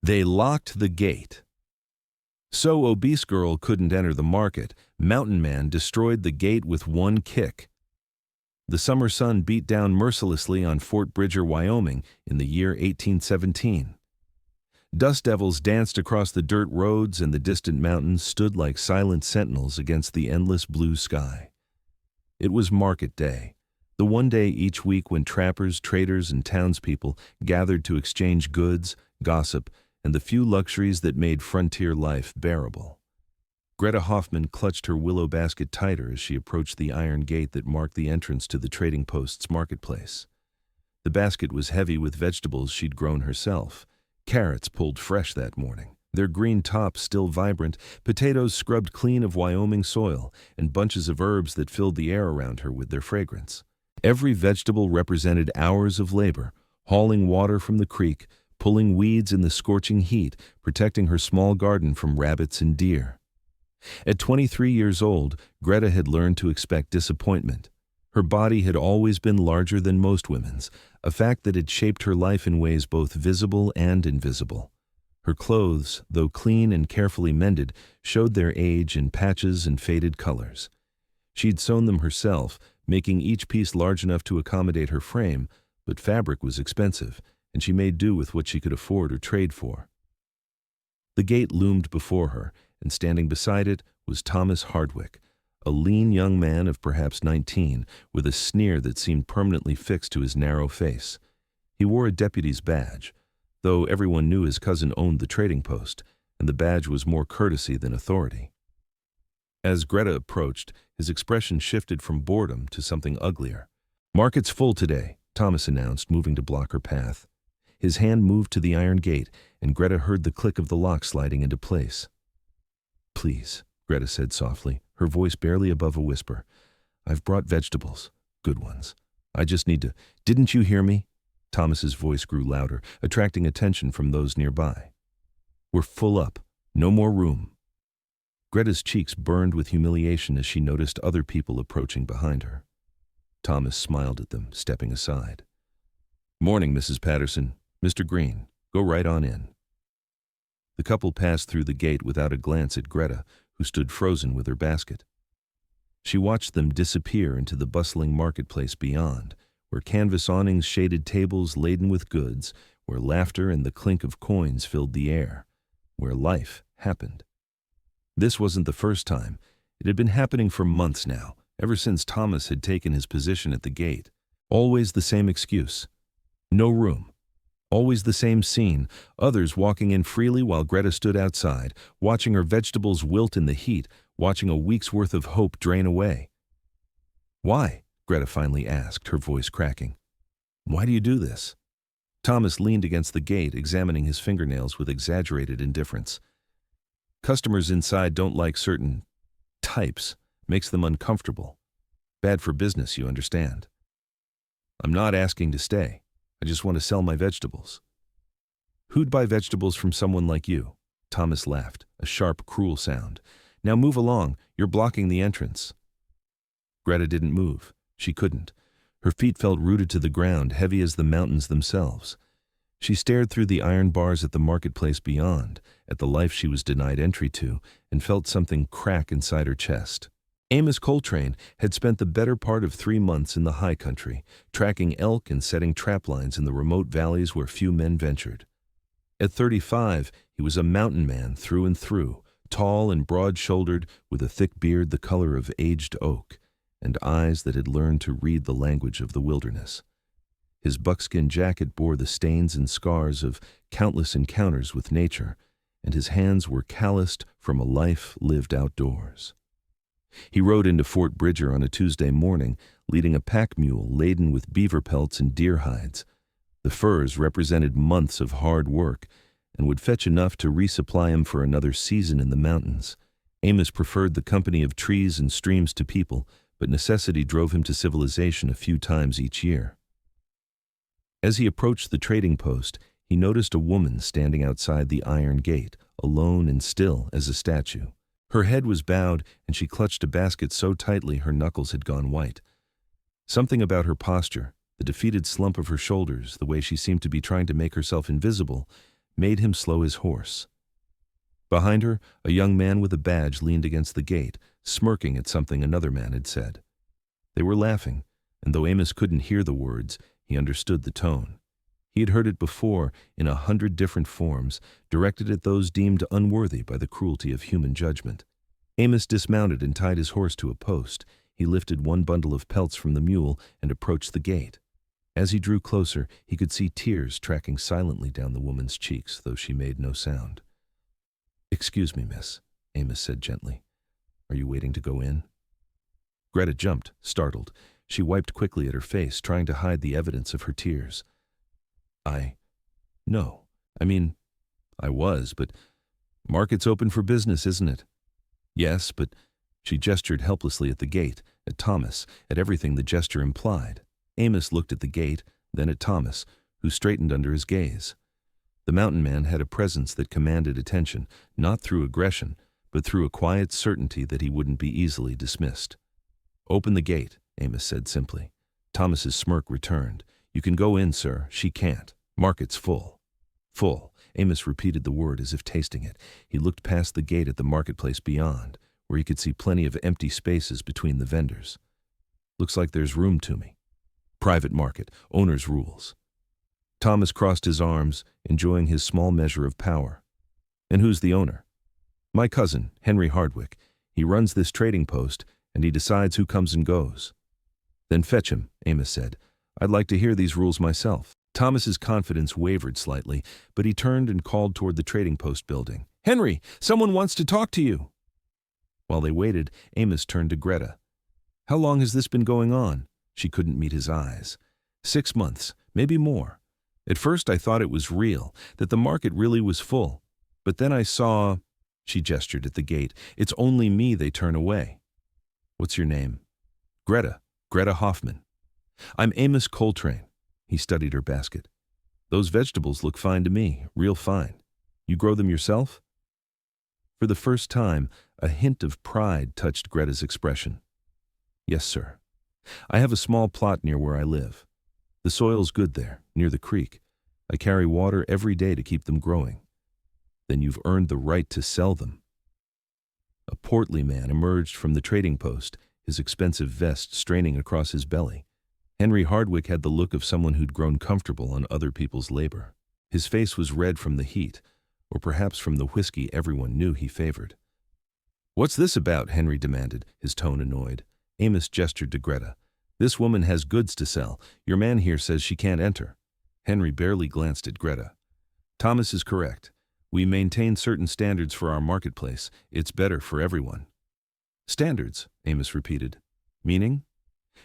They locked the gate. So Obese Girl couldn't enter the market. Mountain Man destroyed the gate with one kick. The summer sun beat down mercilessly on Fort Bridger, Wyoming, in the year 1817. Dust devils danced across the dirt roads, and the distant mountains stood like silent sentinels against the endless blue sky. It was market day, the one day each week when trappers, traders, and townspeople gathered to exchange goods, gossip, and the few luxuries that made frontier life bearable. Greta Hoffman clutched her willow basket tighter as she approached the iron gate that marked the entrance to the trading post's marketplace. The basket was heavy with vegetables she'd grown herself. Carrots pulled fresh that morning, their green tops still vibrant, potatoes scrubbed clean of Wyoming soil, and bunches of herbs that filled the air around her with their fragrance. Every vegetable represented hours of labor, hauling water from the creek, pulling weeds in the scorching heat, protecting her small garden from rabbits and deer. At 23 years old, Greta had learned to expect disappointment. Her body had always been larger than most women's, a fact that had shaped her life in ways both visible and invisible. Her clothes, though clean and carefully mended, showed their age in patches and faded colors. She'd sewn them herself, making each piece large enough to accommodate her frame, but fabric was expensive, and she made do with what she could afford or trade for. The gate loomed before her, and standing beside it was Thomas Hardwick, a lean young man of perhaps 19, with a sneer that seemed permanently fixed to his narrow face. He wore a deputy's badge, though everyone knew his cousin owned the trading post, and the badge was more courtesy than authority. As Greta approached, his expression shifted from boredom to something uglier. "Market's full today," Thomas announced, moving to block her path. His hand moved to the iron gate, and Greta heard the click of the lock sliding into place. "Please," Greta said softly, her voice barely above a whisper. "I've brought vegetables, good ones. I just need to—" "Didn't you hear me?" Thomas's voice grew louder, attracting attention from those nearby. "We're full up. No more room." Greta's cheeks burned with humiliation as she noticed other people approaching behind her. Thomas smiled at them, stepping aside. "Morning, Mrs. Patterson. Mr. Green, go right on in." The couple passed through the gate without a glance at Greta, who stood frozen with her basket. She watched them disappear into the bustling marketplace beyond, where canvas awnings shaded tables laden with goods, where laughter and the clink of coins filled the air, where life happened. This wasn't the first time. It had been happening for months now, ever since Thomas had taken his position at the gate. Always the same excuse. No room. Always the same scene, others walking in freely while Greta stood outside, watching her vegetables wilt in the heat, watching a week's worth of hope drain away. "Why?" Greta finally asked, her voice cracking. "Why do you do this?" Thomas leaned against the gate, examining his fingernails with exaggerated indifference. "Customers inside don't like certain types. Makes them uncomfortable. Bad for business, you understand. I'm not asking to stay. I just want to sell my vegetables." "Who'd buy vegetables from someone like you?" Thomas laughed, a sharp, cruel sound. "Now move along. You're blocking the entrance." Greta didn't move. She couldn't. Her feet felt rooted to the ground, heavy as the mountains themselves. She stared through the iron bars at the marketplace beyond, at the life she was denied entry to, and felt something crack inside her chest. Amos Coltrane had spent the better part of 3 months in the high country, tracking elk and setting trap lines in the remote valleys where few men ventured. At 35, he was a mountain man through and through, tall and broad-shouldered, with a thick beard the color of aged oak, and eyes that had learned to read the language of the wilderness. His buckskin jacket bore the stains and scars of countless encounters with nature, and his hands were calloused from a life lived outdoors. He rode into Fort Bridger on a Tuesday morning, leading a pack mule laden with beaver pelts and deer hides. The furs represented months of hard work and would fetch enough to resupply him for another season in the mountains. Amos preferred the company of trees and streams to people, but necessity drove him to civilization a few times each year. As he approached the trading post, he noticed a woman standing outside the iron gate, alone and still as a statue. Her head was bowed, and she clutched a basket so tightly her knuckles had gone white. Something about her posture, the defeated slump of her shoulders, the way she seemed to be trying to make herself invisible, made him slow his horse. Behind her, a young man with a badge leaned against the gate, smirking at something another man had said. They were laughing, and though Amos couldn't hear the words, he understood the tone. He had heard it before in 100 different forms, directed at those deemed unworthy by the cruelty of human judgment. Amos dismounted and tied his horse to a post. He lifted one bundle of pelts from the mule and approached the gate. As he drew closer, he could see tears tracking silently down the woman's cheeks, though she made no sound. "Excuse me, miss," Amos said gently. "Are you waiting to go in?" Greta jumped, startled. She wiped quickly at her face, trying to hide the evidence of her tears. No. I mean, I was, but market's open for business, isn't it?" "Yes, but—" She gestured helplessly at the gate, at Thomas, at everything the gesture implied. Amos looked at the gate, then at Thomas, who straightened under his gaze. The mountain man had a presence that commanded attention, not through aggression, but through a quiet certainty that he wouldn't be easily dismissed. "Open the gate," Amos said simply. Thomas's smirk returned. "You can go in, sir. She can't. Market's full." "Full." Amos repeated the word as if tasting it. He looked past the gate at the marketplace beyond, where he could see plenty of empty spaces between the vendors. "Looks like there's room to me. Private market, owner's rules." Thomas crossed his arms, enjoying his small measure of power. "And who's the owner?" "My cousin, Henry Hardwick. He runs this trading post, and he decides who comes and goes." "Then fetch him," Amos said. "I'd like to hear these rules myself." Thomas's confidence wavered slightly, but he turned and called toward the trading post building. "Henry, someone wants to talk to you." While they waited, Amos turned to Greta. "How long has this been going on?" She couldn't meet his eyes. 6 months, maybe more. At first I thought it was real, that the market really was full. But then I saw—" She gestured at the gate. "It's only me they turn away." "What's your name?" "Greta. Greta Hoffman." "I'm Amos Coltrane." He studied her basket. "Those vegetables look fine to me, real fine. You grow them yourself?" For the first time, a hint of pride touched Greta's expression. "Yes, sir. I have a small plot near where I live. The soil's good there, near the creek. I carry water every day to keep them growing." "Then you've earned the right to sell them." A portly man emerged from the trading post, his expensive vest straining across his belly. Henry Hardwick had the look of someone who'd grown comfortable on other people's labor. His face was red from the heat, or perhaps from the whiskey everyone knew he favored. "What's this about?" Henry demanded, his tone annoyed. Amos gestured to Greta. "This woman has goods to sell. Your man here says she can't enter." Henry barely glanced at Greta. "Thomas is correct. We maintain certain standards for our marketplace. It's better for everyone." "Standards," Amos repeated. "Meaning?"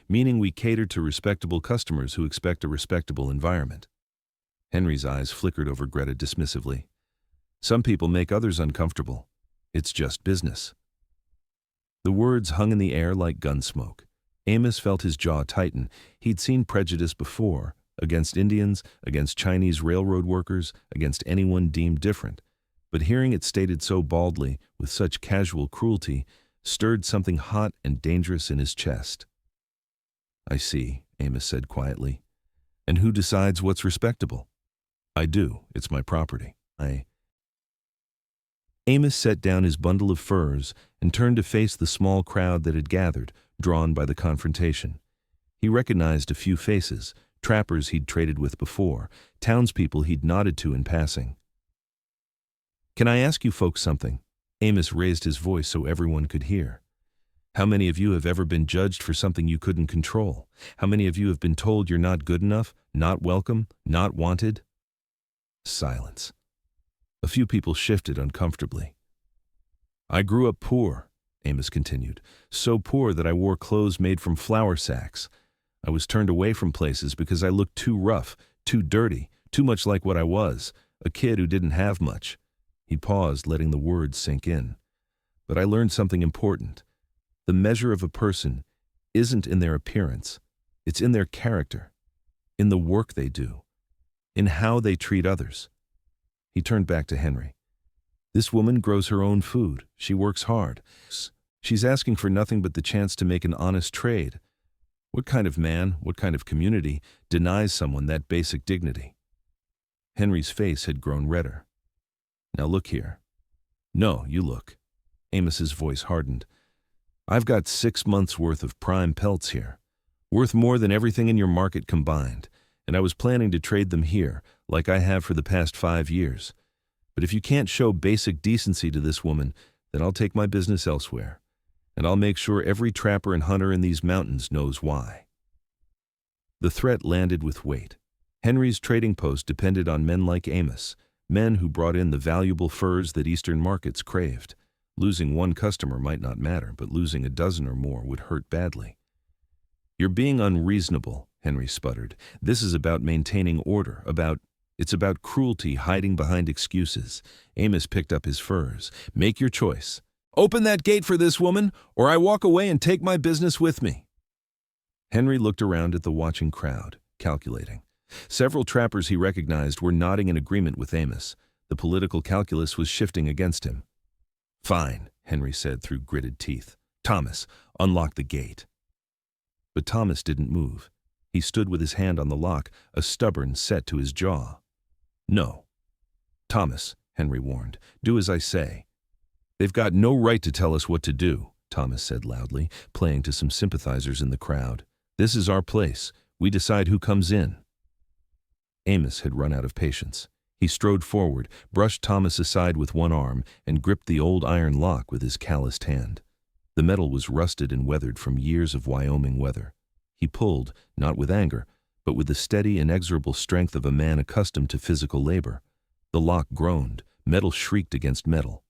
"Meaning we cater to respectable customers who expect a respectable environment." Henry's eyes flickered over Greta dismissively. "Some people make others uncomfortable. It's just business." The words hung in the air like gun smoke. Amos felt his jaw tighten. He'd seen prejudice before, against Indians, against Chinese railroad workers, against anyone deemed different. But hearing it stated so baldly, with such casual cruelty, stirred something hot and dangerous in his chest. "I see," Amos said quietly. "And who decides what's respectable?" "I do. It's my property. Amos set down his bundle of furs and turned to face the small crowd that had gathered, drawn by the confrontation. He recognized a few faces, trappers he'd traded with before, townspeople he'd nodded to in passing. "Can I ask you folks something?" Amos raised his voice so everyone could hear. "How many of you have ever been judged for something you couldn't control? How many of you have been told you're not good enough, not welcome, not wanted?" Silence. A few people shifted uncomfortably. "I grew up poor," Amos continued, "so poor that I wore clothes made from flour sacks. I was turned away from places because I looked too rough, too dirty, too much like what I was, a kid who didn't have much." He paused, letting the words sink in. "But I learned something important. The measure of a person isn't in their appearance. It's in their character, in the work they do, in how they treat others." He turned back to Henry. "This woman grows her own food. She works hard. She's asking for nothing but the chance to make an honest trade. What kind of man, what kind of community denies someone that basic dignity?" Henry's face had grown redder. Now look here. No, you look. Amos's voice hardened. I've got 6 months' worth of prime pelts here, worth more than everything in your market combined, and I was planning to trade them here, like I have for the past 5 years. But if you can't show basic decency to this woman, then I'll take my business elsewhere, and I'll make sure every trapper and hunter in these mountains knows why. The threat landed with weight. Henry's trading post depended on men like Amos, men who brought in the valuable furs that Eastern markets craved. Losing one customer might not matter, but losing a dozen or more would hurt badly. You're being unreasonable, Henry sputtered. This is about maintaining order, it's about cruelty hiding behind excuses. Amos picked up his furs. Make your choice. Open that gate for this woman, or I walk away and take my business with me. Henry looked around at the watching crowd, calculating. Several trappers he recognized were nodding in agreement with Amos. The political calculus was shifting against him. Fine, Henry said through gritted teeth. Thomas, unlock the gate. But Thomas didn't move. He stood with his hand on the lock, a stubborn set to his jaw. No. Thomas, Henry warned, do as I say. They've got no right to tell us what to do, Thomas said loudly, playing to some sympathizers in the crowd. This is our place. We decide who comes in. Amos had run out of patience. He strode forward, brushed Thomas aside with one arm, and gripped the old iron lock with his calloused hand. The metal was rusted and weathered from years of Wyoming weather. He pulled, not with anger, but with the steady, inexorable strength of a man accustomed to physical labor. The lock groaned, metal shrieked against metal.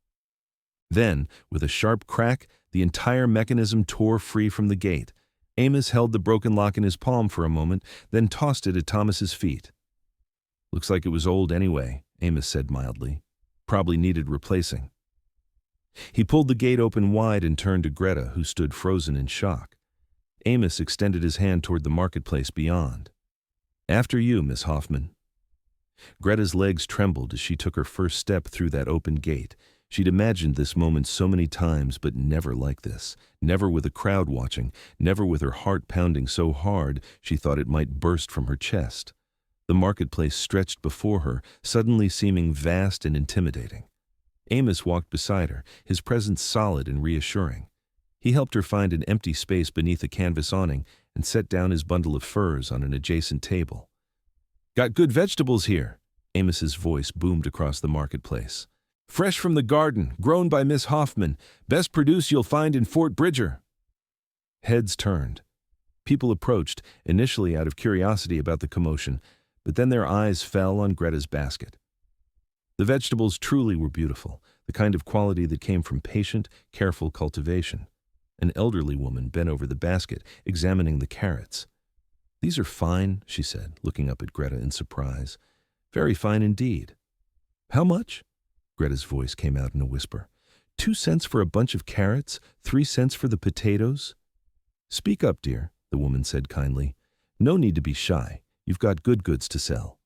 Then, with a sharp crack, the entire mechanism tore free from the gate. Amos held the broken lock in his palm for a moment, then tossed it at Thomas's feet. Looks like it was old anyway, Amos said mildly. Probably needed replacing. He pulled the gate open wide and turned to Greta, who stood frozen in shock. Amos extended his hand toward the marketplace beyond. After you, Miss Hoffman. Greta's legs trembled as she took her first step through that open gate. She'd imagined this moment so many times, but never like this. Never with a crowd watching, never with her heart pounding so hard she thought it might burst from her chest. The marketplace stretched before her, suddenly seeming vast and intimidating. Amos walked beside her, his presence solid and reassuring. He helped her find an empty space beneath a canvas awning and set down his bundle of furs on an adjacent table. Got good vegetables here, Amos's voice boomed across the marketplace. Fresh from the garden, grown by Miss Hoffman, best produce you'll find in Fort Bridger. Heads turned. People approached, initially out of curiosity about the commotion, but then their eyes fell on Greta's basket. The vegetables truly were beautiful, the kind of quality that came from patient, careful cultivation. An elderly woman bent over the basket, examining the carrots. These are fine, she said, looking up at Greta in surprise. Very fine indeed. How much? Greta's voice came out in a whisper. 2 cents for a bunch of carrots, 3 cents for the potatoes? Speak up, dear, the woman said kindly. No need to be shy. You've got good goods to sell.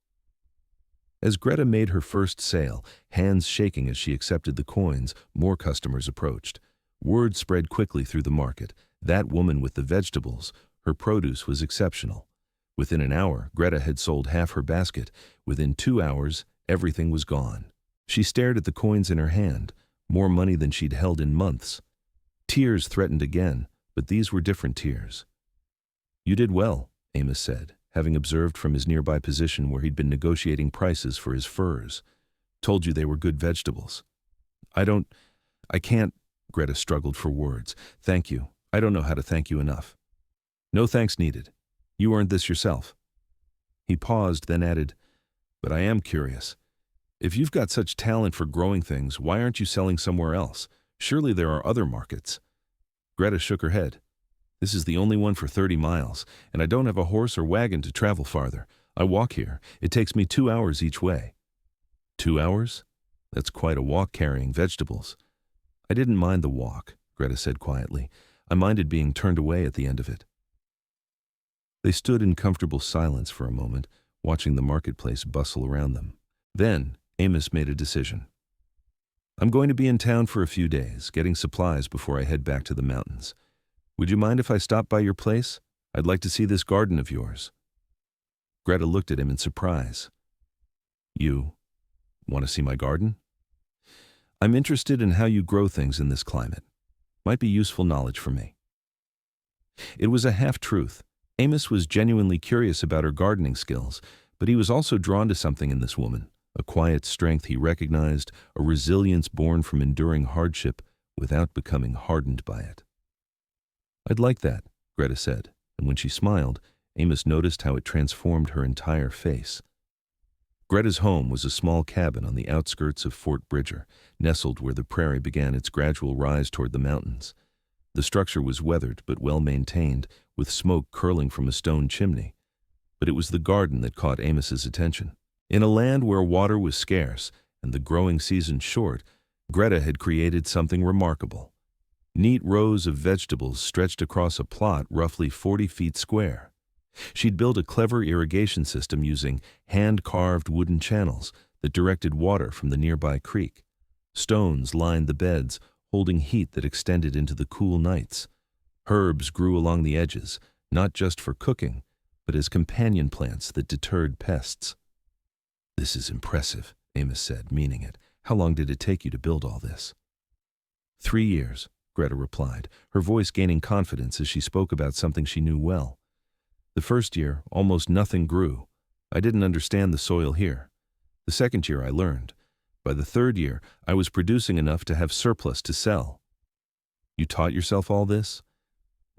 As Greta made her first sale, hands shaking as she accepted the coins, more customers approached. Word spread quickly through the market. That woman with the vegetables, her produce was exceptional. Within an hour, Greta had sold half her basket. Within 2 hours, everything was gone. She stared at the coins in her hand, more money than she'd held in months. Tears threatened again, but these were different tears. You did well, Amos said, having observed from his nearby position where he'd been negotiating prices for his furs. Told you they were good vegetables. I can't, Greta struggled for words. Thank you. I don't know how to thank you enough. No thanks needed. You earned this yourself. He paused, then added, but I am curious. If you've got such talent for growing things, why aren't you selling somewhere else? Surely there are other markets. Greta shook her head. This is the only one for 30 miles, and I don't have a horse or wagon to travel farther. I walk here. It takes me 2 hours each way. 2 hours? That's quite a walk carrying vegetables. I didn't mind the walk, Greta said quietly. I minded being turned away at the end of it. They stood in comfortable silence for a moment, watching the marketplace bustle around them. Then, Amos made a decision. I'm going to be in town for a few days, getting supplies before I head back to the mountains. Would you mind if I stop by your place? I'd like to see this garden of yours. Greta looked at him in surprise. You want to see my garden? I'm interested in how you grow things in this climate. Might be useful knowledge for me. It was a half-truth. Amos was genuinely curious about her gardening skills, but he was also drawn to something in this woman, a quiet strength he recognized, a resilience born from enduring hardship without becoming hardened by it. I'd like that, Greta said, and when she smiled, Amos noticed how it transformed her entire face. Greta's home was a small cabin on the outskirts of Fort Bridger, nestled where the prairie began its gradual rise toward the mountains. The structure was weathered but well-maintained, with smoke curling from a stone chimney. But it was the garden that caught Amos's attention. In a land where water was scarce and the growing season short, Greta had created something remarkable. Neat rows of vegetables stretched across a plot roughly 40 feet square. She'd built a clever irrigation system using hand-carved wooden channels that directed water from the nearby creek. Stones lined the beds, holding heat that extended into the cool nights. Herbs grew along the edges, not just for cooking, but as companion plants that deterred pests. "This is impressive," Amos said, meaning it. "How long did it take you to build all this?" 3 years, Greta replied, her voice gaining confidence as she spoke about something she knew well. "The first year, almost nothing grew. I didn't understand the soil here. The second year I learned. By the third year, I was producing enough to have surplus to sell." "You taught yourself all this?"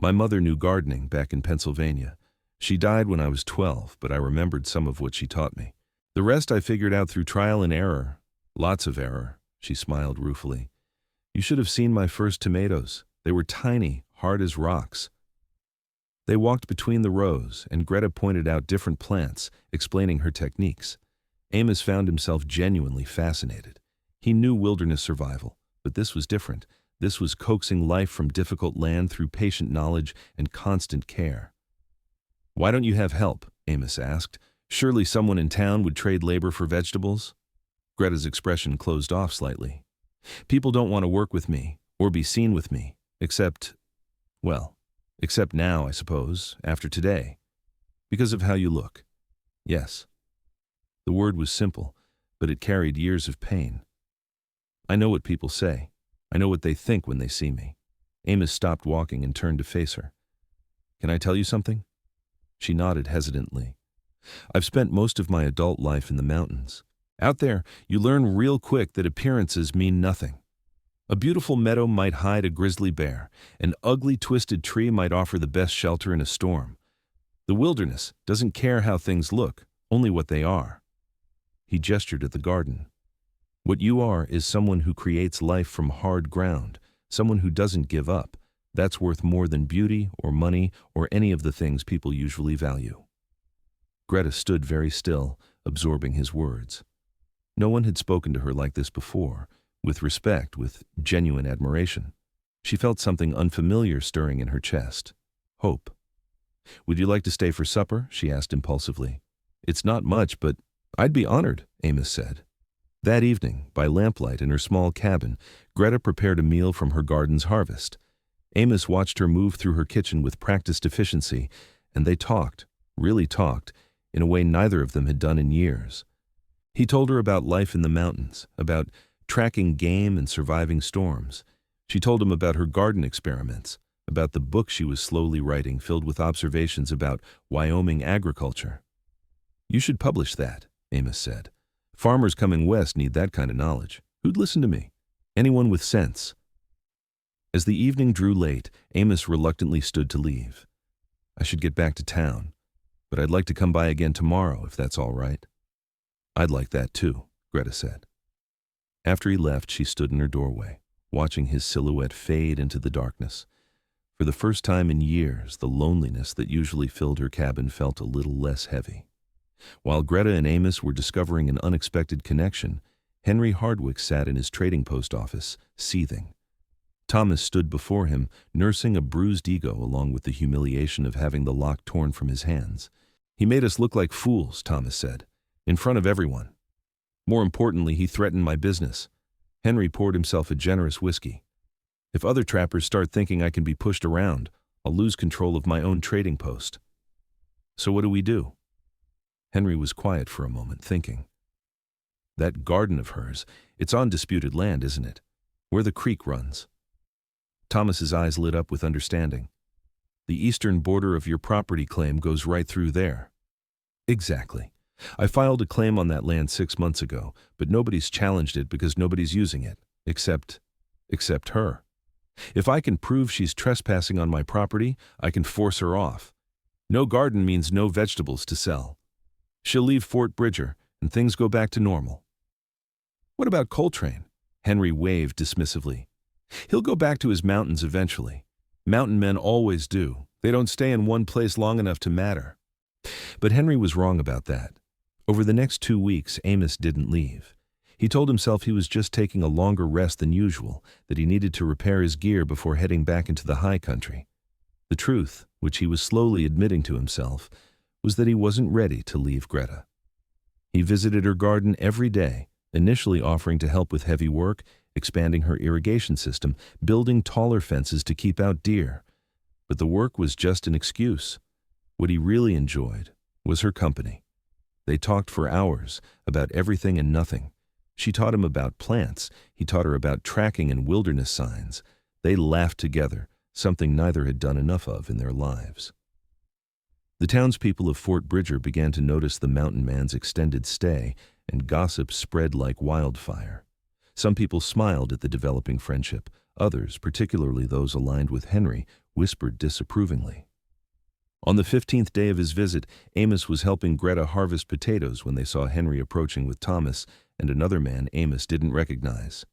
"My mother knew gardening back in Pennsylvania. She died when I was 12, but I remembered some of what she taught me. The rest I figured out through trial and error. Lots of error," she smiled ruefully. "You should have seen my first tomatoes. They were tiny, hard as rocks." They walked between the rows, and Greta pointed out different plants, explaining her techniques. Amos found himself genuinely fascinated. He knew wilderness survival, but this was different. This was coaxing life from difficult land through patient knowledge and constant care. "Why don't you have help?" Amos asked. "Surely someone in town would trade labor for vegetables?" Greta's expression closed off slightly. "People don't want to work with me, or be seen with me, except now, I suppose, after today. Because of how you look." "Yes." The word was simple, but it carried years of pain. "I know what people say. I know what they think when they see me." Amos stopped walking and turned to face her. "Can I tell you something?" She nodded hesitantly. "I've spent most of my adult life in the mountains. Out there, you learn real quick that appearances mean nothing. A beautiful meadow might hide a grizzly bear. An ugly, twisted tree might offer the best shelter in a storm. The wilderness doesn't care how things look, only what they are." He gestured at the garden. "What you are is someone who creates life from hard ground, someone who doesn't give up. That's worth more than beauty or money or any of the things people usually value." Greta stood very still, absorbing his words. No one had spoken to her like this before, with respect, with genuine admiration. She felt something unfamiliar stirring in her chest. Hope. "Would you like to stay for supper?" she asked impulsively. "It's not much, but—" "I'd be honored," Amos said. That evening, by lamplight in her small cabin, Greta prepared a meal from her garden's harvest. Amos watched her move through her kitchen with practiced efficiency, and they talked, really talked, in a way neither of them had done in years. He told her about life in the mountains, about tracking game and surviving storms. She told him about her garden experiments, about the book she was slowly writing filled with observations about Wyoming agriculture. "You should publish that," Amos said. "Farmers coming west need that kind of knowledge. Who'd listen to me? Anyone with sense." As the evening drew late, Amos reluctantly stood to leave. "I should get back to town, but I'd like to come by again tomorrow, if that's all right." "I'd like that too," Greta said. After he left, she stood in her doorway, watching his silhouette fade into the darkness. For the first time in years, the loneliness that usually filled her cabin felt a little less heavy. While Greta and Amos were discovering an unexpected connection, Henry Hardwick sat in his trading post office, seething. Thomas stood before him, nursing a bruised ego along with the humiliation of having the lock torn from his hands. "He made us look like fools," Thomas said, "in front of everyone. More importantly, he threatened my business." Henry poured himself a generous whiskey. "If other trappers start thinking I can be pushed around, I'll lose control of my own trading post." "So what do we do?" Henry was quiet for a moment, thinking. That garden of hers, it's on disputed land, isn't it? Where the creek runs. Thomas's eyes lit up with understanding. The eastern border of your property claim goes right through there. Exactly. I filed a claim on that land 6 months ago, but nobody's challenged it because nobody's using it, except her. If I can prove she's trespassing on my property, I can force her off. No garden means no vegetables to sell. She'll leave Fort Bridger, and things go back to normal. What about Coltrane? Henry waved dismissively. He'll go back to his mountains eventually. Mountain men always do. They don't stay in one place long enough to matter. But Henry was wrong about that. Over the next 2 weeks, Amos didn't leave. He told himself he was just taking a longer rest than usual, that he needed to repair his gear before heading back into the high country. The truth, which he was slowly admitting to himself, was that he wasn't ready to leave Greta. He visited her garden every day, initially offering to help with heavy work, expanding her irrigation system, building taller fences to keep out deer. But the work was just an excuse. What he really enjoyed was her company. They talked for hours about everything and nothing. She taught him about plants. He taught her about tracking and wilderness signs. They laughed together, something neither had done enough of in their lives. The townspeople of Fort Bridger began to notice the mountain man's extended stay, and gossip spread like wildfire. Some people smiled at the developing friendship. Others, particularly those aligned with Henry, whispered disapprovingly. On the 15th day of his visit, Amos was helping Greta harvest potatoes when they saw Henry approaching with Thomas and another man Amos didn't recognize.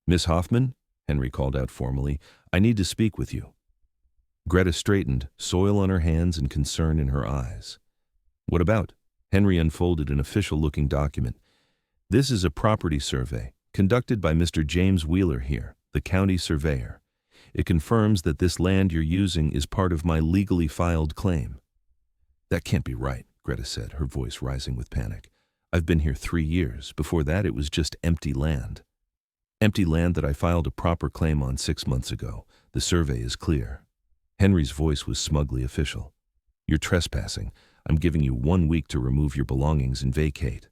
"Miss Hoffman," Henry called out formally, "I need to speak with you." Greta straightened, soil on her hands and concern in her eyes. "What about?" Henry unfolded an official-looking document. "This is a property survey, conducted by Mr. James Wheeler here, the county surveyor. It confirms that this land you're using is part of my legally filed claim." "That can't be right," Greta said, her voice rising with panic. "I've been here 3 years. Before that, it was just empty land." "Empty land that I filed a proper claim on 6 months ago. The survey is clear." Henry's voice was smugly official. "You're trespassing. I'm giving you 1 week to remove your belongings and vacate."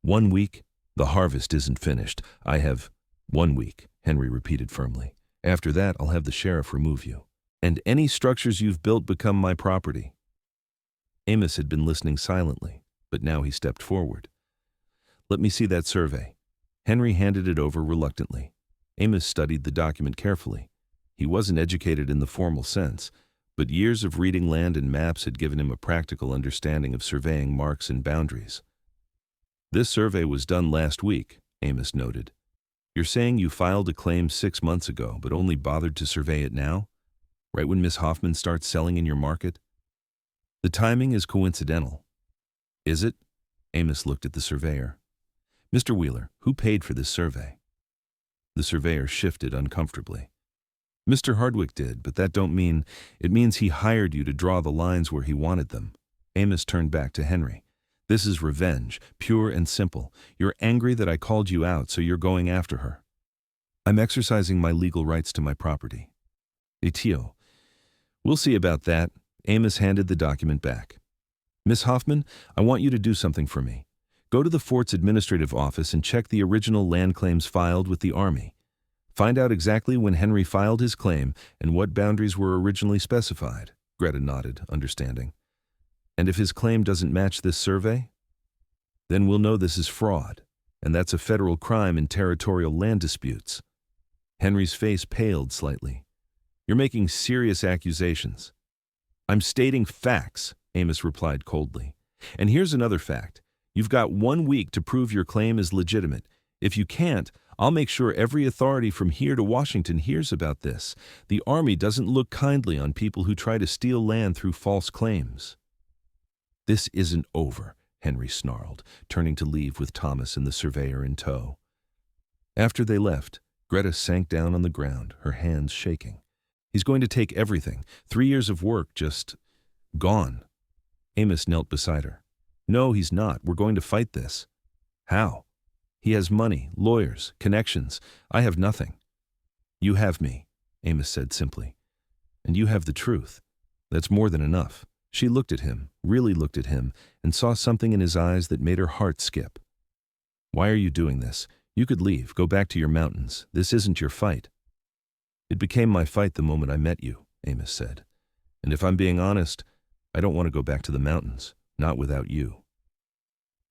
1 week? The harvest isn't finished. I have 1 week, Henry repeated firmly. After that, I'll have the sheriff remove you. And any structures you've built become my property. Amos had been listening silently, but now he stepped forward. "Let me see that survey." Henry handed it over reluctantly. Amos studied the document carefully. He wasn't educated in the formal sense, but years of reading land and maps had given him a practical understanding of surveying marks and boundaries. "This survey was done last week," Amos noted. "You're saying you filed a claim 6 months ago, but only bothered to survey it now? Right when Miss Hoffman starts selling in your market?" "The timing is coincidental." "Is it?" Amos looked at the surveyor. "Mr. Wheeler, who paid for this survey?" The surveyor shifted uncomfortably. "Mr. Hardwick did, but that don't mean... It means he hired you to draw the lines where he wanted them." Amos turned back to Henry. "This is revenge, pure and simple. You're angry that I called you out, so you're going after her." "I'm exercising my legal rights to my property." "Etio. We'll see about that." Amos handed the document back. "Miss Hoffman, I want you to do something for me. Go to the fort's administrative office and check the original land claims filed with the Army. Find out exactly when Henry filed his claim and what boundaries were originally specified." Greta nodded, understanding. "And if his claim doesn't match this survey? Then we'll know this is fraud, and that's a federal crime in territorial land disputes." Henry's face paled slightly. "You're making serious accusations." "I'm stating facts," Amos replied coldly. "And here's another fact. You've got 1 week to prove your claim is legitimate. If you can't, I'll make sure every authority from here to Washington hears about this. The Army doesn't look kindly on people who try to steal land through false claims." "This isn't over," Henry snarled, turning to leave with Thomas and the surveyor in tow. After they left, Greta sank down on the ground, her hands shaking. "He's going to take everything. 3 years of work just gone." Amos knelt beside her. "No, he's not. We're going to fight this." "How?" "He has money, lawyers, connections. I have nothing." "You have me," Amos said simply. "And you have the truth. That's more than enough." She looked at him, really looked at him, and saw something in his eyes that made her heart skip. Why are you doing this? You could leave, go back to your mountains. This isn't your fight. It became my fight the moment I met you, Amos said. And if I'm being honest, I don't want to go back to the mountains, not without you.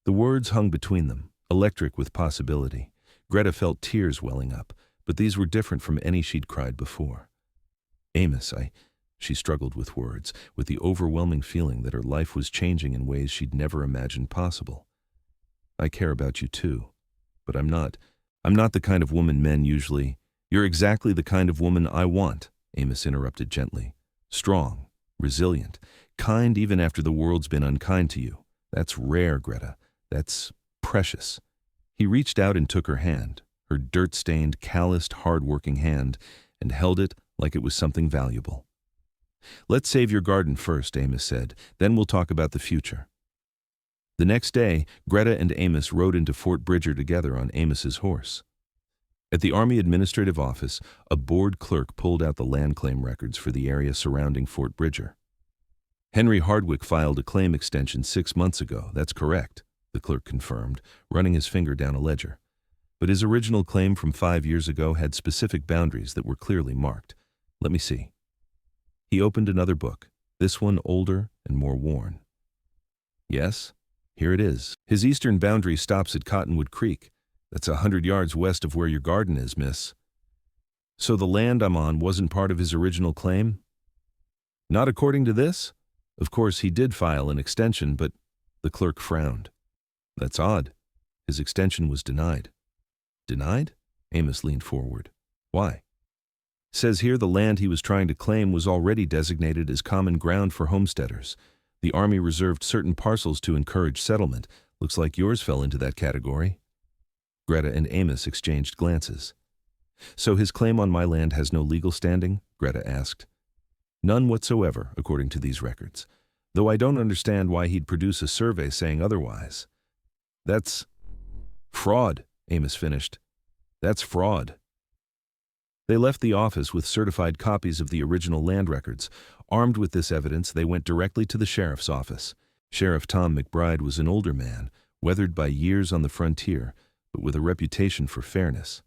The words hung between them, electric with possibility. Greta felt tears welling up, but these were different from any she'd cried before. Amos, she struggled with words, with the overwhelming feeling that her life was changing in ways she'd never imagined possible. I care about you too, but I'm not the kind of woman men usually. You're exactly the kind of woman I want, Amos interrupted gently. Strong, resilient, kind even after the world's been unkind to you. That's rare, Greta. That's precious. He reached out and took her hand, her dirt-stained, calloused, hard-working hand, and held it like it was something valuable. Let's save your garden first, Amos said. Then we'll talk about the future. The next day, Greta and Amos rode into Fort Bridger together on Amos's horse. At the Army Administrative Office, a bored clerk pulled out the land claim records for the area surrounding Fort Bridger. Henry Hardwick filed a claim extension 6 months ago, that's correct, the clerk confirmed, running his finger down a ledger. But his original claim from 5 years ago had specific boundaries that were clearly marked. Let me see. He opened another book, this one older and more worn. Yes, here it is. His eastern boundary stops at Cottonwood Creek. That's 100 yards west of where your garden is, miss. So the land I'm on wasn't part of his original claim? Not according to this? Of course, he did file an extension, but the clerk frowned. That's odd. His extension was denied. Denied? Amos leaned forward. Why? Says here the land he was trying to claim was already designated as common ground for homesteaders. The Army reserved certain parcels to encourage settlement. Looks like yours fell into that category. Greta and Amos exchanged glances. So his claim on my land has no legal standing? Greta asked. None whatsoever, according to these records, though I don't understand why he'd produce a survey saying otherwise. That's fraud, Amos finished. That's fraud. They left the office with certified copies of the original land records. Armed with this evidence, they went directly to the sheriff's office. Sheriff Tom McBride was an older man, weathered by years on the frontier, but with a reputation for fairness.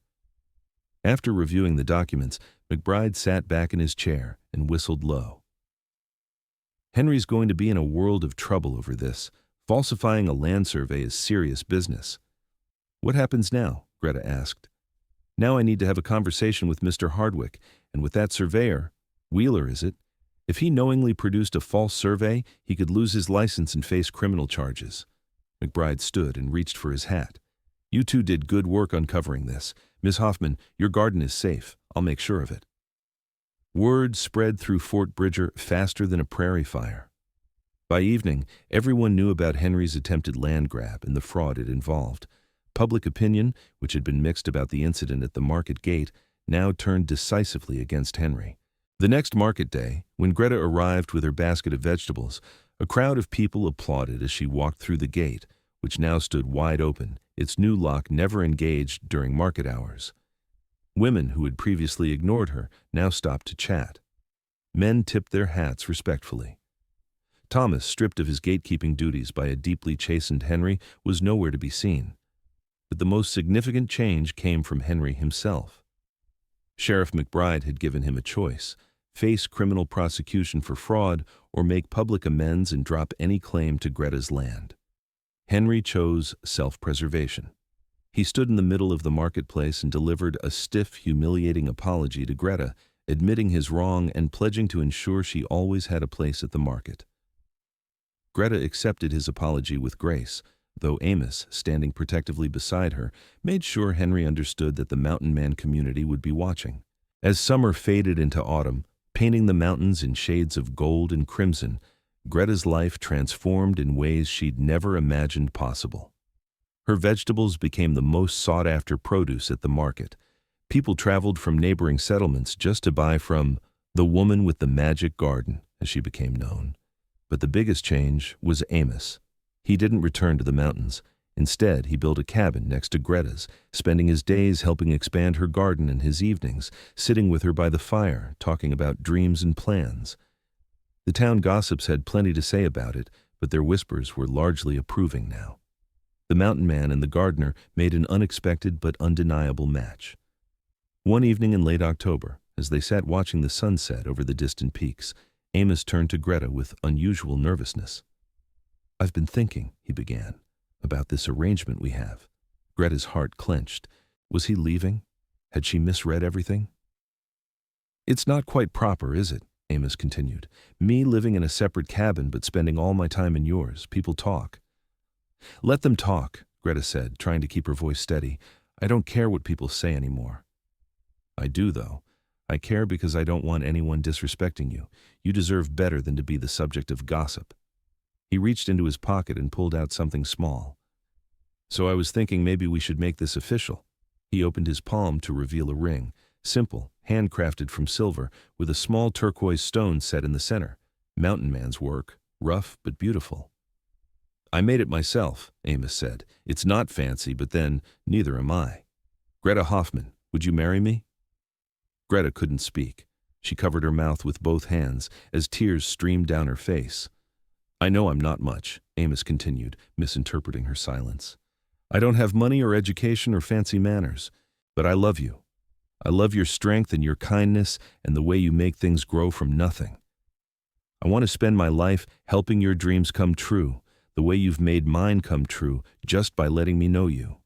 After reviewing the documents, McBride sat back in his chair and whistled low. Henry's going to be in a world of trouble over this. Falsifying a land survey is serious business. What happens now? Greta asked. Now I need to have a conversation with Mr. Hardwick, and with that surveyor, Wheeler is it? If he knowingly produced a false survey, he could lose his license and face criminal charges. McBride stood and reached for his hat. You two did good work uncovering this. Miss Hoffman, your garden is safe. I'll make sure of it. Word spread through Fort Bridger faster than a prairie fire. By evening, everyone knew about Henry's attempted land grab and the fraud it involved. Public opinion, which had been mixed about the incident at the market gate, now turned decisively against Henry. The next market day, when Greta arrived with her basket of vegetables, a crowd of people applauded as she walked through the gate, which now stood wide open, its new lock never engaged during market hours. Women who had previously ignored her now stopped to chat. Men tipped their hats respectfully. Thomas, stripped of his gatekeeping duties by a deeply chastened Henry, was nowhere to be seen. But the most significant change came from Henry himself. Sheriff McBride had given him a choice: face criminal prosecution for fraud or make public amends and drop any claim to Greta's land. Henry chose self-preservation. He stood in the middle of the marketplace and delivered a stiff, humiliating apology to Greta, admitting his wrong and pledging to ensure she always had a place at the market. Greta accepted his apology with grace, though Amos, standing protectively beside her, made sure Henry understood that the mountain man community would be watching. As summer faded into autumn, painting the mountains in shades of gold and crimson, Greta's life transformed in ways she'd never imagined possible. Her vegetables became the most sought-after produce at the market. People traveled from neighboring settlements just to buy from the woman with the magic garden, as she became known. But the biggest change was Amos. He didn't return to the mountains. Instead, he built a cabin next to Greta's, spending his days helping expand her garden and his evenings, sitting with her by the fire, talking about dreams and plans. The town gossips had plenty to say about it, but their whispers were largely approving now. The mountain man and the gardener made an unexpected but undeniable match. One evening in late October, as they sat watching the sunset over the distant peaks, Amos turned to Greta with unusual nervousness. "I've been thinking," he began, "about this arrangement we have." Greta's heart clenched. Was he leaving? Had she misread everything? "It's not quite proper, is it?" Amos continued. "Me living in a separate cabin but spending all my time in yours. People talk." "Let them talk," Greta said, trying to keep her voice steady. "I don't care what people say anymore." "I do, though. I care because I don't want anyone disrespecting you. You deserve better than to be the subject of gossip." He reached into his pocket and pulled out something small. "So I was thinking maybe we should make this official." He opened his palm to reveal a ring, simple, handcrafted from silver, with a small turquoise stone set in the center. Mountain man's work, rough but beautiful. "I made it myself," Amos said. "It's not fancy, but then, neither am I. Greta Hoffman, would you marry me?" Greta couldn't speak. She covered her mouth with both hands as tears streamed down her face. "I know I'm not much," Amos continued, misinterpreting her silence. "I don't have money or education or fancy manners, but I love you. I love your strength and your kindness and the way you make things grow from nothing. I want to spend my life helping your dreams come true, the way you've made mine come true just by letting me know you."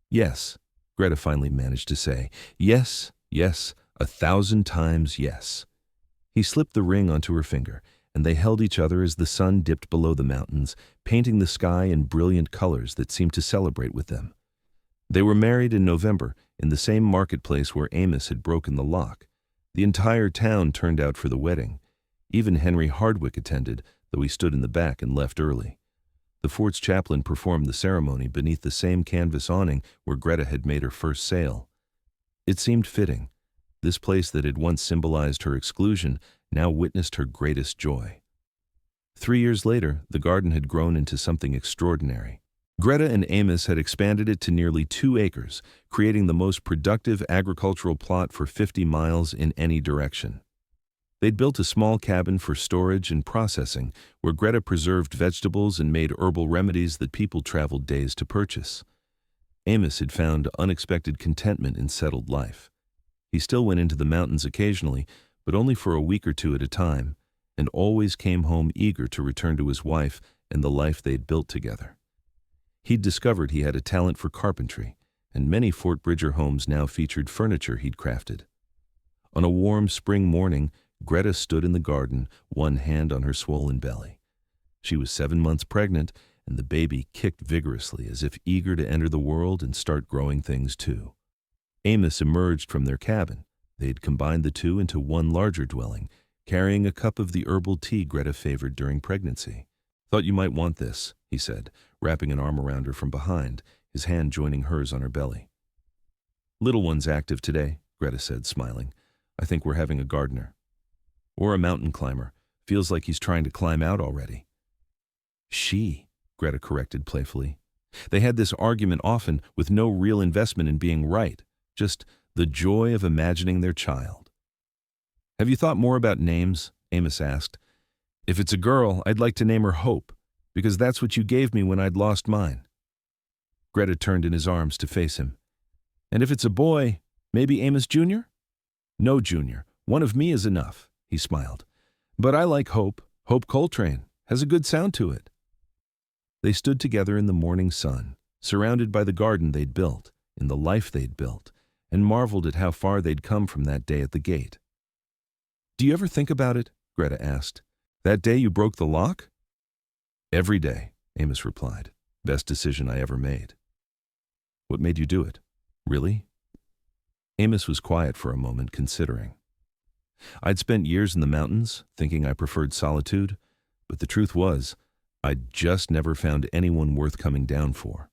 "Yes," Greta finally managed to say. "Yes, yes, 1,000 times yes." He slipped the ring onto her finger, and they held each other as the sun dipped below the mountains, painting the sky in brilliant colors that seemed to celebrate with them. They were married in November, in the same marketplace where Amos had broken the lock. The entire town turned out for the wedding. Even Henry Hardwick attended, though he stood in the back and left early. The fort's chaplain performed the ceremony beneath the same canvas awning where Greta had made her first sale. It seemed fitting. This place that had once symbolized her exclusion now witnessed her greatest joy. 3 years later, the garden had grown into something extraordinary. Greta and Amos had expanded it to nearly 2 acres, creating the most productive agricultural plot for 50 miles in any direction. They'd built a small cabin for storage and processing, where Greta preserved vegetables and made herbal remedies that people traveled days to purchase. Amos had found unexpected contentment in settled life. He still went into the mountains occasionally, but only for a week or 2 at a time, and always came home eager to return to his wife and the life they'd built together. He'd discovered he had a talent for carpentry, and many Fort Bridger homes now featured furniture he'd crafted. On a warm spring morning, Greta stood in the garden, one hand on her swollen belly. She was 7 months pregnant, and the baby kicked vigorously as if eager to enter the world and start growing things too. Amos emerged from their cabin. They'd combined the two into one larger dwelling, carrying a cup of the herbal tea Greta favored during pregnancy. "Thought you might want this," he said, wrapping an arm around her from behind, his hand joining hers on her belly. "Little one's active today," Greta said, smiling. "I think we're having a gardener. Or a mountain climber. Feels like he's trying to climb out already." "She," Greta corrected playfully. They had this argument often, with no real investment in being right, just the joy of imagining their child. "Have you thought more about names?" Amos asked. "If it's a girl, I'd like to name her Hope, because that's what you gave me when I'd lost mine." Greta turned in his arms to face him. "And if it's a boy, maybe Amos Jr.? "No, Junior. One of me is enough," he smiled. "But I like Hope. Hope Coltrane. Has a good sound to it." They stood together in the morning sun, surrounded by the garden they'd built, in the life they'd built, and marveled at how far they'd come from that day at the gate. "Do you ever think about it?" Greta asked. "That day you broke the lock?" "Every day," Amos replied. "Best decision I ever made." "What made you do it? Really?" Amos was quiet for a moment, considering. "I'd spent years in the mountains, thinking I preferred solitude, but the truth was, I'd just never found anyone worth coming down for.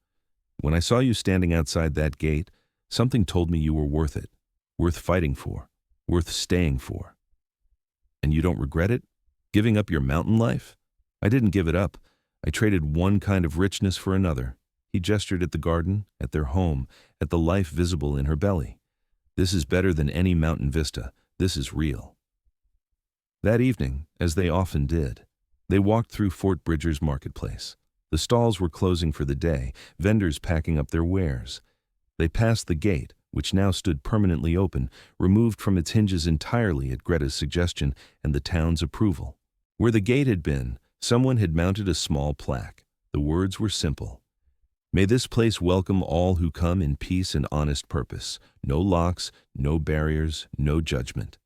When I saw you standing outside that gate, something told me you were worth it, worth fighting for, worth staying for." "And you don't regret it? Giving up your mountain life?" "I didn't give it up. I traded one kind of richness for another." He gestured at the garden, at their home, at the life visible in her belly. "This is better than any mountain vista. This is real." That evening, as they often did, they walked through Fort Bridger's marketplace. The stalls were closing for the day, vendors packing up their wares. They passed the gate, which now stood permanently open, removed from its hinges entirely at Greta's suggestion and the town's approval. Where the gate had been, someone had mounted a small plaque. The words were simple. "May this place welcome all who come in peace and honest purpose. No locks, no barriers, no judgment."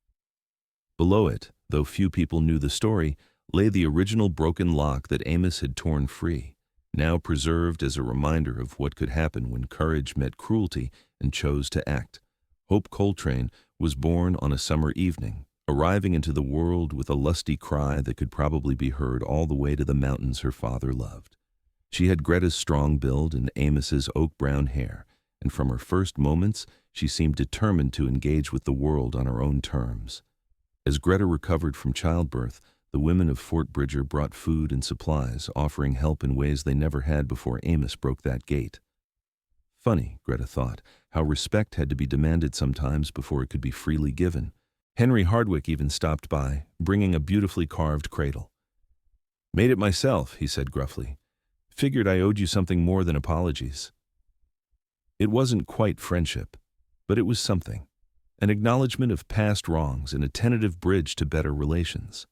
Below it, though few people knew the story, lay the original broken lock that Amos had torn free, now preserved as a reminder of what could happen when courage met cruelty and chose to act. Hope Coltrane was born on a summer evening, arriving into the world with a lusty cry that could probably be heard all the way to the mountains her father loved. She had Greta's strong build and Amos's oak-brown hair, and from her first moments she seemed determined to engage with the world on her own terms. As Greta recovered from childbirth, the women of Fort Bridger brought food and supplies, offering help in ways they never had before Amos broke that gate. Funny, Greta thought, how respect had to be demanded sometimes before it could be freely given. Henry Hardwick even stopped by, bringing a beautifully carved cradle. "Made it myself," he said gruffly. "Figured I owed you something more than apologies." It wasn't quite friendship, but it was something. An acknowledgement of past wrongs and a tentative bridge to better relations.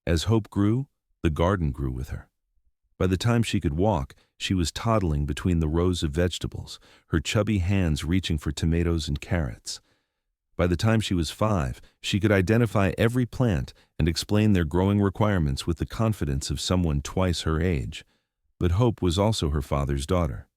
As Hope grew, the garden grew with her. By the time she could walk, she was toddling between the rows of vegetables, her chubby hands reaching for tomatoes and carrots. By the time she was 5, she could identify every plant and explain their growing requirements with the confidence of someone twice her age. But Hope was also her father's daughter.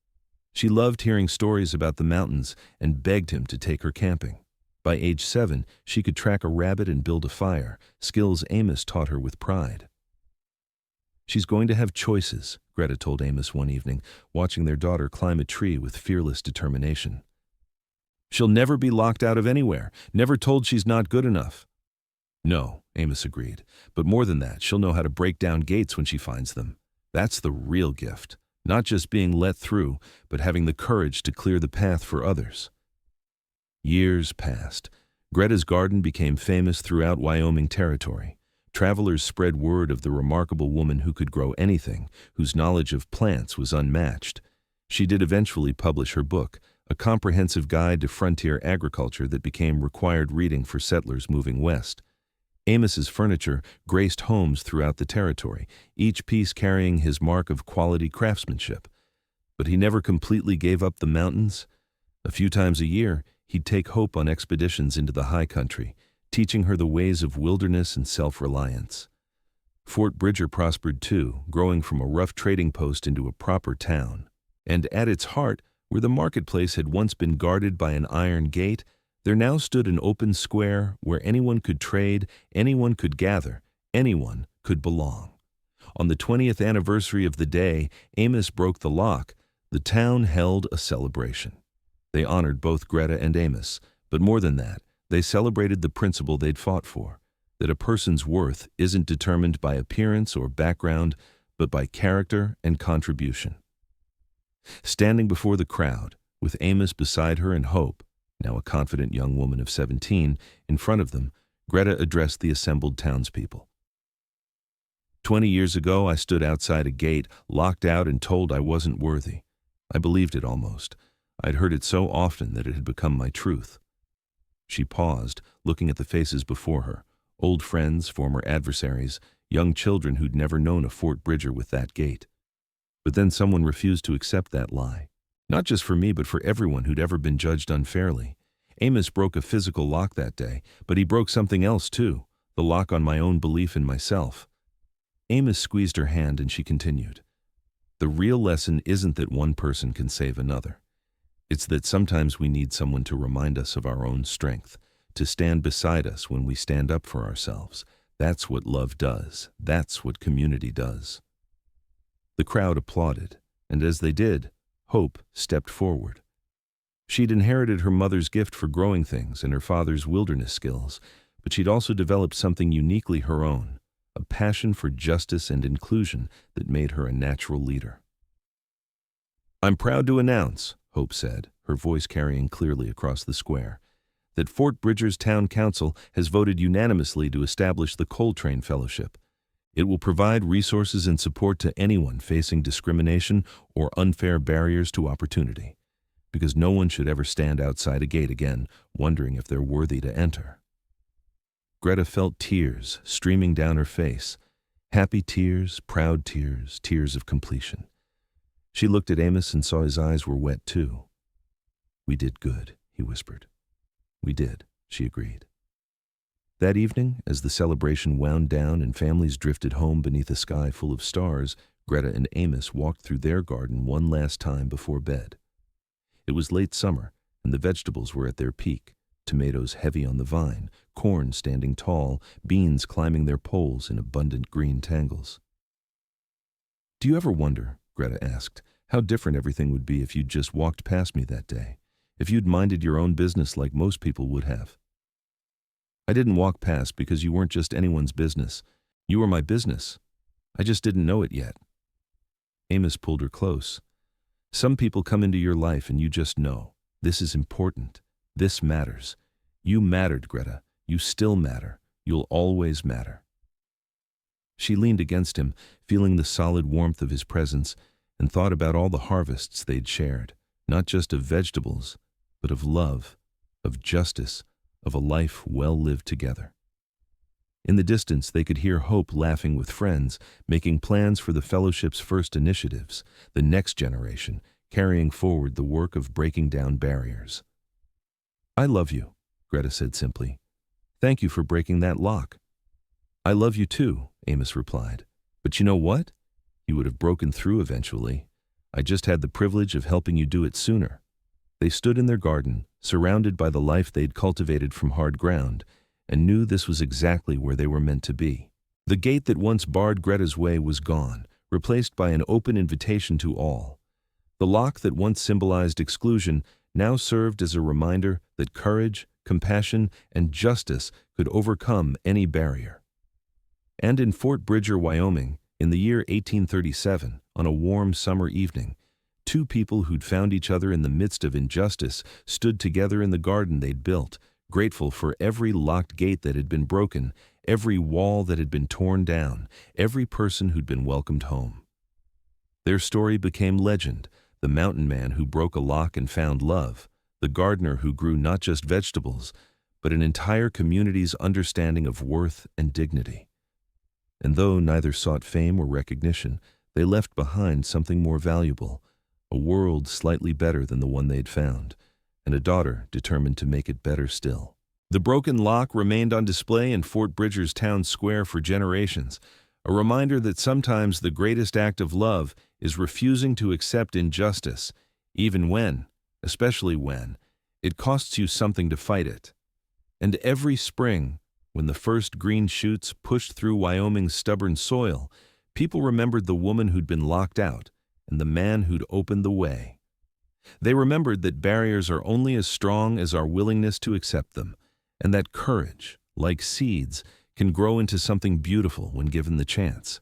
She loved hearing stories about the mountains and begged him to take her camping. By age 7, she could track a rabbit and build a fire, skills Amos taught her with pride. "She's going to have choices," Greta told Amos one evening, watching their daughter climb a tree with fearless determination. "She'll never be locked out of anywhere, never told she's not good enough." "No," Amos agreed, "but more than that, she'll know how to break down gates when she finds them. That's the real gift, not just being let through, but having the courage to clear the path for others." Years passed. Greta's garden became famous throughout Wyoming territory. Travelers spread word of the remarkable woman who could grow anything, whose knowledge of plants was unmatched. She did eventually publish her book, a comprehensive guide to frontier agriculture that became required reading for settlers moving west. Amos's furniture graced homes throughout the territory, each piece carrying his mark of quality craftsmanship. But he never completely gave up the mountains. A few times a year, he'd take Hope on expeditions into the high country, teaching her the ways of wilderness and self-reliance. Fort Bridger prospered too, growing from a rough trading post into a proper town. And at its heart, where the marketplace had once been guarded by an iron gate, there now stood an open square where anyone could trade, anyone could gather, anyone could belong. On the 20th anniversary of the day Amos broke the lock, the town held a celebration. They honored both Greta and Amos, but more than that, they celebrated the principle they'd fought for, that a person's worth isn't determined by appearance or background, but by character and contribution. Standing before the crowd, with Amos beside her and Hope, now a confident young woman of 17, in front of them, Greta addressed the assembled townspeople. 20 years ago, I stood outside a gate, locked out and told I wasn't worthy. I believed it almost. I'd heard it so often that it had become my truth." She paused, looking at the faces before her, old friends, former adversaries, young children who'd never known a Fort Bridger with that gate. But then someone refused to accept that lie. Not just for me, but for everyone who'd ever been judged unfairly. Amos broke a physical lock that day, but he broke something else too, the lock on my own belief in myself. Amos squeezed her hand and she continued. "The real lesson isn't that one person can save another. It's that sometimes we need someone to remind us of our own strength, to stand beside us when we stand up for ourselves. That's what love does. That's what community does." The crowd applauded, and as they did, Hope stepped forward. She'd inherited her mother's gift for growing things and her father's wilderness skills, but she'd also developed something uniquely her own, a passion for justice and inclusion that made her a natural leader. "I'm proud to announce," Hope said, her voice carrying clearly across the square, "that Fort Bridger's Town Council has voted unanimously to establish the Coltrane Fellowship. It will provide resources and support to anyone facing discrimination or unfair barriers to opportunity, because no one should ever stand outside a gate again, wondering if they're worthy to enter. Greta felt tears streaming down her face, happy tears, proud tears, tears of completion. She looked at Amos and saw his eyes were wet too. "We did good," he whispered. "We did," she agreed. That evening, as the celebration wound down and families drifted home beneath a sky full of stars, Greta and Amos walked through their garden one last time before bed. It was late summer, and the vegetables were at their peak, tomatoes heavy on the vine, corn standing tall, beans climbing their poles in abundant green tangles. "Do you ever wonder," Greta asked, "how different everything would be if you'd just walked past me that day, if you'd minded your own business like most people would have?" "I didn't walk past because you weren't just anyone's business. You were my business. I just didn't know it yet." Amos pulled her close. "Some people come into your life and you just know. This is important. This matters. You mattered, Greta. You still matter. You'll always matter." She leaned against him, feeling the solid warmth of his presence, and thought about all the harvests they'd shared, not just of vegetables, but of love, of justice, of a life well lived together. In the distance, they could hear Hope laughing with friends, making plans for the fellowship's first initiatives, the next generation, carrying forward the work of breaking down barriers. "I love you," Greta said simply. "Thank you for breaking that lock." "I love you too," Amos replied. "But you know what? You would have broken through eventually. I just had the privilege of helping you do it sooner." They stood in their garden, surrounded by the life they'd cultivated from hard ground, and knew this was exactly where they were meant to be. The gate that once barred Greta's way was gone, replaced by an open invitation to all. The lock that once symbolized exclusion now served as a reminder that courage, compassion, and justice could overcome any barrier. And in Fort Bridger, Wyoming, in the year 1837, on a warm summer evening, two people who'd found each other in the midst of injustice stood together in the garden they'd built, grateful for every locked gate that had been broken, every wall that had been torn down, every person who'd been welcomed home. Their story became legend: the mountain man who broke a lock and found love, the gardener who grew not just vegetables, but an entire community's understanding of worth and dignity. And though neither sought fame or recognition, they left behind something more valuable: a world slightly better than the one they'd found, and a daughter determined to make it better still. The broken lock remained on display in Fort Bridger's town square for generations, a reminder that sometimes the greatest act of love is refusing to accept injustice, even when, especially when, it costs you something to fight it. And every spring, when the first green shoots pushed through Wyoming's stubborn soil, people remembered the woman who'd been locked out and the man who'd opened the way. They remembered that barriers are only as strong as our willingness to accept them, and that courage, like seeds, can grow into something beautiful when given the chance.